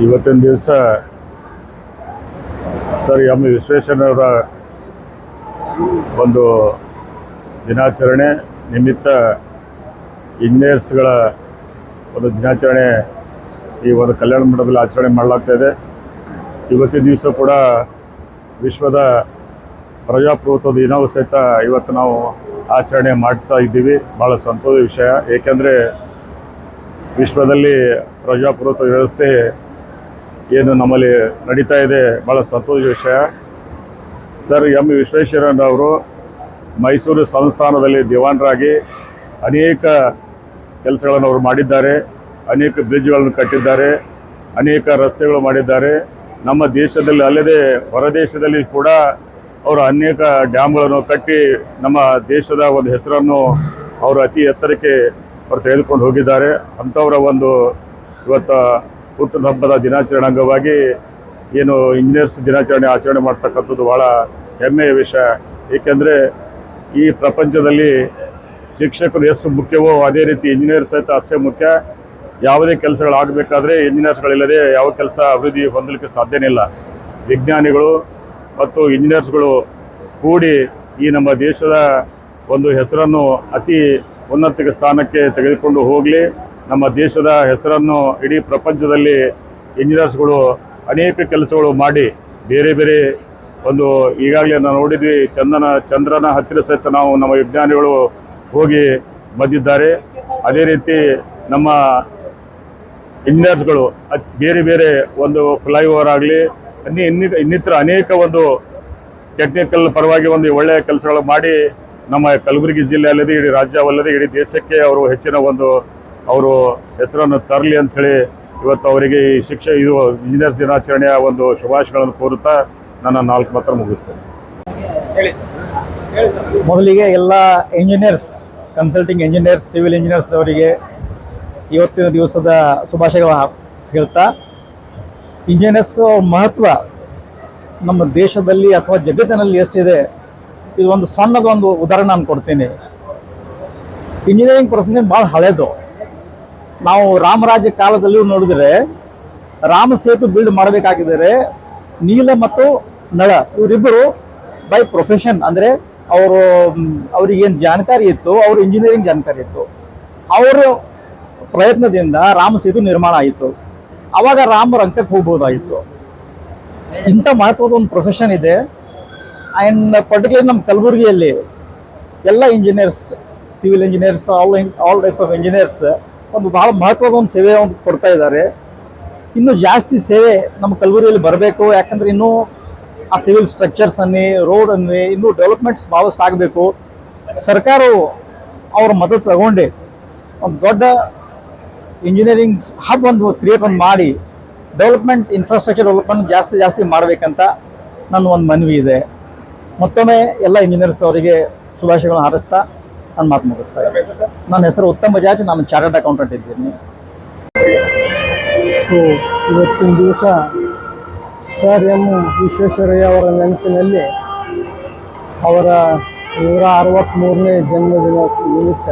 ಇವತ್ತಿನ ದಿವಸ sir M ವಿಶ್ವೇಶ್ವರಯ್ಯನವರ ಒಂದು ದಿನಾಚರಣೆ ನಿಮಿತ್ತ ಇಂಜಿನಿಯರ್ಸ್ಗಳ ಒಂದು ದಿನಾಚರಣೆ ಈ ಒಂದು ಕಲ್ಯಾಣ ಮಂಟಪದಲ್ಲಿ ಆಚರಣೆ ಮಾಡಲಾಗ್ತಾ ಇದೆ. ಇವತ್ತಿನ ದಿವಸ ಕೂಡ ವಿಶ್ವದ ಪ್ರಜಾಪ್ರಭುತ್ವ ದಿನವೂ ಸಹಿತ ಇವತ್ತು ನಾವು ಆಚರಣೆ ಮಾಡ್ತಾ ಇದ್ದೀವಿ. ಭಾಳ ಸಂತೋಷದ ವಿಷಯ, ಏಕೆಂದರೆ ವಿಶ್ವದಲ್ಲಿ ಪ್ರಜಾಪ್ರಭುತ್ವ ವ್ಯವಸ್ಥೆ ಏನು ನಮ್ಮಲ್ಲಿ ನಡೀತಾ ಇದೆ, ಭಾಳ ಸಂತೋಷದ ವಿಷಯ. ಸರ್ ಎಂ ವಿಶ್ವೇಶ್ವರಯ್ಯನವರು ಮೈಸೂರು ಸಂಸ್ಥಾನದಲ್ಲಿ ದಿವಾನರಾಗಿ ಅನೇಕ ಕೆಲಸಗಳನ್ನು ಅವರು ಮಾಡಿದ್ದಾರೆ. ಅನೇಕ ಬ್ರಿಡ್ಜ್ಗಳನ್ನು ಕಟ್ಟಿದ್ದಾರೆ, ಅನೇಕ ರಸ್ತೆಗಳು ಮಾಡಿದ್ದಾರೆ. ನಮ್ಮ ದೇಶದಲ್ಲಿ ಅಲ್ಲದೆ ಹೊರದೇಶದಲ್ಲಿ ಕೂಡ ಅವರು ಅನೇಕ ಡ್ಯಾಮ್ಗಳನ್ನು ಕಟ್ಟಿ ನಮ್ಮ ದೇಶದ ಒಂದು ಹೆಸರನ್ನು ಅವರು ಅತಿ ಎತ್ತರಕ್ಕೆ ಅವರು ತೆಗೆದುಕೊಂಡು ಹೋಗಿದ್ದಾರೆ. ಅಂಥವರ ಒಂದು ಇವತ್ತು ಹುಟ್ಟುಹಬ್ಬದ ಹಬ್ಬದ ದಿನಾಚರಣೆ ಅಂಗವಾಗಿ ಏನು ಇಂಜಿನಿಯರ್ಸ್ ದಿನಾಚರಣೆ ಆಚರಣೆ ಮಾಡ್ತಕ್ಕಂಥದ್ದು ಭಾಳ ಹೆಮ್ಮೆಯ ವಿಷಯ. ಏಕೆಂದರೆ ಈ ಪ್ರಪಂಚದಲ್ಲಿ ಶಿಕ್ಷಕರು ಎಷ್ಟು ಮುಖ್ಯವೋ ಅದೇ ರೀತಿ ಇಂಜಿನಿಯರ್ಸ್ ಸಹಿತ ಅಷ್ಟೇ ಮುಖ್ಯ. ಯಾವುದೇ ಕೆಲಸಗಳಾಗಬೇಕಾದ್ರೆ ಇಂಜಿನಿಯರ್ಸ್ಗಳಿಲ್ಲದೆ ಯಾವ ಕೆಲಸ ಅಭಿವೃದ್ಧಿ ಹೊಂದಲಿಕ್ಕೆ ಸಾಧ್ಯನೇ ಇಲ್ಲ. ವಿಜ್ಞಾನಿಗಳು ಮತ್ತು ಇಂಜಿನಿಯರ್ಸ್ಗಳು ಕೂಡಿ ಈ ನಮ್ಮ ದೇಶದ ಒಂದು ಹೆಸರನ್ನು ಅತಿ ಉನ್ನತ ಸ್ಥಾನಕ್ಕೆ ತೆಗೆದುಕೊಂಡು ಹೋಗಲಿ. ನಮ್ಮ ದೇಶದ ಹೆಸರನ್ನು ಇಡೀ ಪ್ರಪಂಚದಲ್ಲಿ ಇಂಜಿನಿಯರ್ಸ್ಗಳು ಅನೇಕ ಕೆಲಸಗಳು ಮಾಡಿ ಬೇರೆ ಬೇರೆ ಒಂದು ಈಗಾಗಲೇ ನಾವು ನೋಡಿದ್ವಿ, ಚಂದ್ರನ ಹತ್ತಿರ ಸಹಿತ ನಾವು ನಮ್ಮ ವಿಜ್ಞಾನಿಗಳು ಹೋಗಿ ಬಂದಿದ್ದಾರೆ. ಅದೇ ರೀತಿ ನಮ್ಮ ಇಂಜಿನಿಯರ್ಸ್ಗಳು ಬೇರೆ ಬೇರೆ ಒಂದು ಫ್ಲೈಓವರ್ ಆಗಲಿ ಇನ್ನಿತರ ಅನೇಕ ಒಂದು ಟೆಕ್ನಿಕಲ್ ಪರವಾಗಿ ಒಂದು ಒಳ್ಳೆಯ ಕೆಲಸಗಳು ಮಾಡಿ ನಮ್ಮ ಕಲಬುರಗಿ ಜಿಲ್ಲೆ ಅಲ್ಲದೆ ಇಡೀ ರಾಜ್ಯವಲ್ಲದೆ ಇಡೀ ದೇಶಕ್ಕೆ ಅವರು ಹೆಚ್ಚಿನ ಒಂದು ಅವರು ಹೆಸರನ್ನು ತರಲಿ ಅಂಥೇಳಿ ಇವತ್ತು ಅವರಿಗೆ ಈ ಇದು ಇಂಜಿನಿಯರ್ಸ್ ದಿನಾಚರಣೆಯ ಒಂದು ಶುಭಾಶಯಗಳನ್ನು ಕೋರುತ್ತಾ ನನ್ನ 4 ಮಾತ್ರ ಮುಗಿಸ್ತೇನೆ. ಮೊದಲಿಗೆ ಎಲ್ಲ engineers, consulting engineers, civil engineers ಅವರಿಗೆ ಇವತ್ತಿನ ದಿವಸದ ಶುಭಾಶಯಗಳ ಹೇಳ್ತಾ, ಇಂಜಿನಿಯರ್ಸ್ ಮಹತ್ವ ನಮ್ಮ ದೇಶದಲ್ಲಿ ಅಥವಾ ಜಗತ್ತಿನಲ್ಲಿ ಎಷ್ಟಿದೆ ಇದು ಒಂದು ಸಣ್ಣದೊಂದು ಉದಾಹರಣೆ ನಾನು ಕೊಡ್ತೀನಿ. ಇಂಜಿನಿಯರಿಂಗ್ ಪ್ರೊಫೆಷನ್ ಭಾಳ ಹಳೇದು. ನಾವು ರಾಮರಾಜ್ಯ ಕಾಲದಲ್ಲೂ ನೋಡಿದರೆ ರಾಮ ಸೇತು ಬಿಲ್ಡ್ ಮಾಡಬೇಕಾಗಿದ್ದರೆ ನೀಲ ಮತ್ತು ನಳ ಇವರಿಬ್ಬರು ಬೈ ಪ್ರೊಫೆಷನ್ ಅಂದರೆ ಅವ್ರಿಗೇನು ಜಾಣಕಾರಿ ಇತ್ತು, ಅವ್ರ ಇಂಜಿನಿಯರಿಂಗ್ ಜಾಣಕಾರಿ ಇತ್ತು, ಅವರ ಪ್ರಯತ್ನದಿಂದ ರಾಮ ಸೇತು ನಿರ್ಮಾಣ ಆಯಿತು. ಆವಾಗ ರಾಮ ರಂಕಕ್ಕೆ ಹೋಗ್ಬೋದಾಯಿತು. ಇಂಥ ಮಹತ್ವದ ಒಂದು ಪ್ರೊಫೆಷನ್ ಇದೆ. ಆ್ಯಂಡ್ ಪರ್ಟಿಕ್ಯುಲರ್ ನಮ್ಮ ಕಲಬುರಗಿಯಲ್ಲಿ ಎಲ್ಲ engineers, civil engineers, all types of engineers ಒಂದು ಭಾಳ ಮಹತ್ವದ ಒಂದು ಸೇವೆ ಒಂದು ಕೊಡ್ತಾ ಇದ್ದಾರೆ. ಇನ್ನೂ ಜಾಸ್ತಿ ಸೇವೆ ನಮ್ಮ ಕಲಬುರಗಿಯಲ್ಲಿ ಬರಬೇಕು. ಯಾಕಂದರೆ ಇನ್ನೂ ಆ ಸಿವಿಲ್ ಸ್ಟ್ರಕ್ಚರ್ಸ್ ಅನ್ನಿ, ರೋಡ್ ಅನ್ನಿ ಇನ್ನೂ ಡೆವಲಪ್ಮೆಂಟ್ಸ್ ಭಾಳಷ್ಟು ಆಗಬೇಕು. ಸರ್ಕಾರವು ಅವ್ರ ಮದತ್ ತಗೊಂಡು ಒಂದು ದೊಡ್ಡ ಇಂಜಿನಿಯರಿಂಗ್ ಹಬ್ ಒಂದು ಕ್ರಿಯೇಟ್ ಮಾಡಿ ಡೆವಲಪ್ಮೆಂಟ್, ಇನ್ಫ್ರಾಸ್ಟ್ರಕ್ಚರ್ ಡೆವಲಪ್ಮೆಂಟ್ ಜಾಸ್ತಿ ಮಾಡಬೇಕಂತ ನನ್ನ ಒಂದು ಮನವಿ ಇದೆ. ಮತ್ತೊಮ್ಮೆ ಎಲ್ಲ ಇಂಜಿನಿಯರ್ಸ್ ಅವರಿಗೆ ಶುಭಾಶಯಗಳನ್ನು ಹಾರೈಸ್ತಾ ನಾನು ಮಾತು ಮುಗಿಸ್ತಾ ಇದ್ದೀನಿ. ನನ್ನ ಹೆಸರು ಉತ್ತಮ ಜಾತಿ, ನಾನು ಚಾರ್ಟರ್ಡ್ ಅಕೌಂಟೆಂಟ್ ಇದ್ದೀನಿ. ಇವತ್ತಿನ ದಿವಸ ಸರ್ ಎಂ ವಿಶ್ವೇಶ್ವರಯ್ಯ ಅವರ ನೆನಪಿನಲ್ಲಿ ಅವರ 163ನೇ ಜನ್ಮದಿನ ನಿಮಿತ್ತ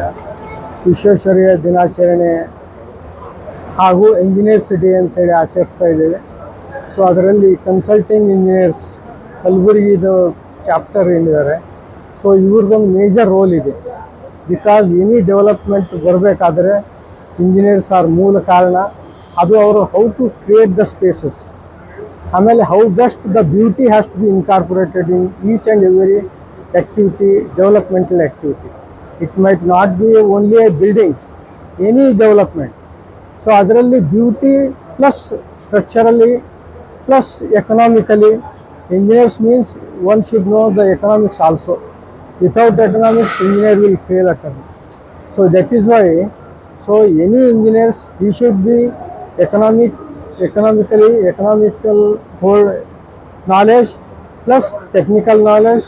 ವಿಶ್ವೇಶ್ವರಯ್ಯ ದಿನಾಚರಣೆ ಹಾಗೂ ಇಂಜಿನಿಯರ್ಸ್ ಡೇ ಅಂತೇಳಿ ಆಚರಿಸ್ತಾ ಇದ್ದೇವೆ. ಸೊ ಅದರಲ್ಲಿ ಕನ್ಸಲ್ಟಿಂಗ್ ಇಂಜಿನಿಯರ್ಸ್ ಕಲಬುರಗಿದು ಚಾಪ್ಟರ್ ಏನಿದ್ದಾರೆ, ಸೊ ಇವ್ರದ್ದೊಂದು ಮೇಜರ್ ರೋಲ್ ಇದೆ. ಬಿಕಾಸ್ ಎನಿ ಡೆವಲಪ್ಮೆಂಟ್ ಬರಬೇಕಾದ್ರೆ ಇಂಜಿನಿಯರ್ಸ್ ಆರ್ ಮೂಲ ಕಾರಣ. ಅದು ಅವರು how to create the spaces, ಆಮೇಲೆ how best the beauty has to be incorporated in each and every activity, developmental activity. It might not be only buildings, any development. So ಅದರಲ್ಲಿ beauty plus structurally plus economically. Engineers means one should know the economics also. Without economics, engineer will fail utterly. So that is why, so any engineers, he should be economical whole knowledge plus technical knowledge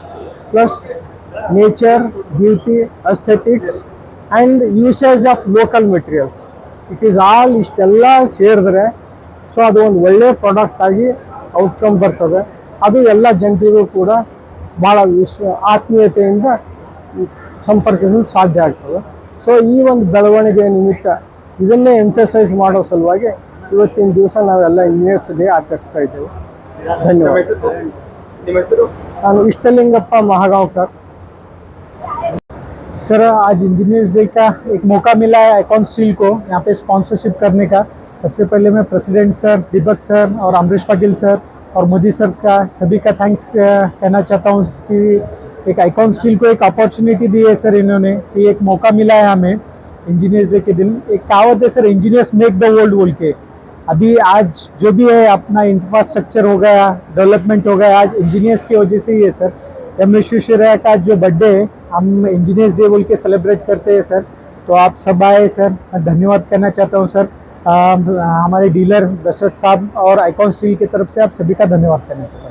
plus nature, beauty, aesthetics and usage of local materials. It is all ಇಷ್ಟೆಲ್ಲ ಸೇರಿದ್ರೆ so ಅದು ಒಂದು ಒಳ್ಳೆಯ product ಆಗಿ outcome ಬರ್ತದೆ. ಅದು ಎಲ್ಲ ಜನರಿಗೂ ಕೂಡ ಭಾಳ ಆತ್ಮೀಯತೆಯಿಂದ ಸಂಪರ್ಕಿಸಲು ಸಾಧ್ಯ ಆಗ್ತದೆ. ಸೊ ಈ ಒಂದು ಬೆಳವಣಿಗೆ ನಿಮಿತ್ತ ಇದನ್ನೇ ಎಂಫಸೈಸ್ ಮಾಡೋ ಸಲುವಾಗಿ ಇವತ್ತಿನ ದಿವಸ ನಾವೆಲ್ಲ ಇಂಜಿನಿಯರ್ಸ್ ಡೇ ಆಚರಿಸ್ತಾ ಇದ್ದೇವೆ. ಧನ್ಯವಾದ. ನಾನು ಇಷ್ಟಲಿಂಗಪ್ಪ महागांवकर. सर, आज इंजीनियर्स डे का एक मौका मिला है आइकॉन स्टील को यहाँ पे स्पॉन्सरशिप करने का. सबसे पहले मैं प्रेसिडेंट सर, दीपक सर और अमरीश पाटिल सर और मोदी सर का सभी का थैंक्स कहना चाहता हूँ कि एक आइकॉन स्टील को एक अपॉर्चुनिटी दी है सर इन्होंने, कि एक मौका मिला है हमें इंजीनियर्स डे के दिन. एक कहावत है sir, engineers make the world बोल के. अभी आज जो भी है अपना इंफ्रास्ट्रक्चर हो गया, डेवलपमेंट हो गया, आज इंजीनियर्स की वजह से ही है सर. एम विश्वेश्वरैया का जो बर्थडे है हम इंजीनियर्स डे बोल के सेलिब्रेट करते हैं सर. तो आप सब आए सर, मैं धन्यवाद कहना चाहता हूँ सर. हमारे डीलर दशरथ साहब और आइकॉन स्टील की तरफ से आप सभी का धन्यवाद करना चाहता हूँ.